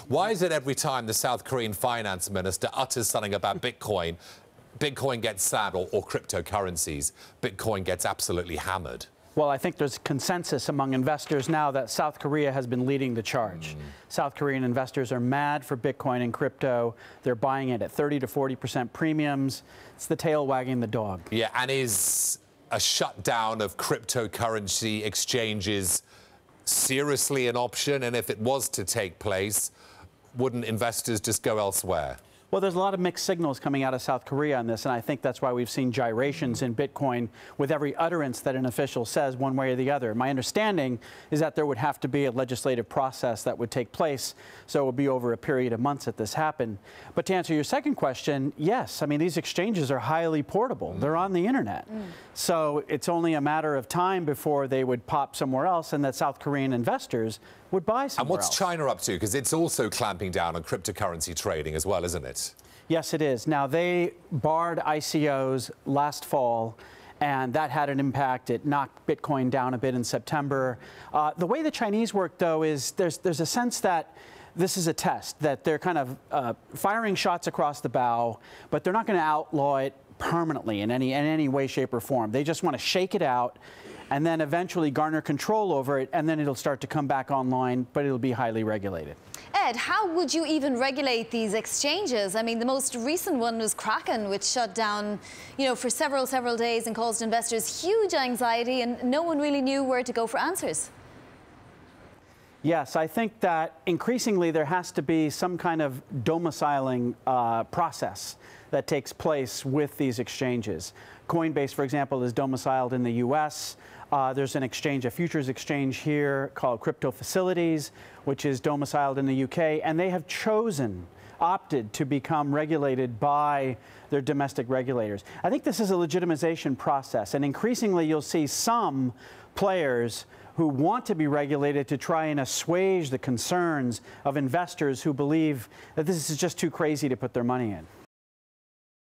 Why is it every time the South Korean finance minister utters something about Bitcoin, Bitcoin gets sad, or cryptocurrencies, Bitcoin gets absolutely hammered? Well, I think there's consensus among investors now that South Korea has been leading the charge. South Korean investors are mad for Bitcoin and crypto. They're buying it at 30 to 40% premiums. It's the tail wagging the dog. Yeah, and is a shutdown of cryptocurrency exchanges seriously an option? And if it was to take place, wouldn't investors just go elsewhere? Well, there's a lot of mixed signals coming out of South Korea on this, and I think that's why we've seen gyrations in Bitcoin with every utterance that an official says one way or the other. My understanding is that there would have to be a legislative process that would take place, so it would be over a period of months that this happened. But to answer your second question, yes, I mean, these exchanges are highly portable. They're on the internet. So it's only a matter of time before they would pop somewhere else and that South Korean investors would buy somewhere And what's else. China up to? Because it's also clamping down on cryptocurrency trading as well, isn't it? Yes, it is. Now, they barred ICOs last fall, and that had an impact. It knocked Bitcoin down a bit in September. The way the Chinese work, though, is there's a sense that this is a test, that they're kind of firing shots across the bow, but they're not going to outlaw it permanently in any way, shape, or form. They just want to shake it out and then eventually garner control over it, and then it'll start to come back online, but it'll be highly regulated. Ed, how would you even regulate these exchanges? I mean, the most recent one was Crackdown, which shut down, for several days and caused investors huge anxiety, and no one really knew where to go for answers. Yes, I think that increasingly there has to be some kind of domiciling process that takes place with these exchanges. Coinbase, for example, is domiciled in the U.S. There's an exchange, a futures exchange here called Crypto Facilities, which is domiciled in the UK, and they have opted to become regulated by their domestic regulators. I think this is a legitimization process, and increasingly you'll see some players who want to be regulated to try and assuage the concerns of investors who believe that this is just too crazy to put their money in.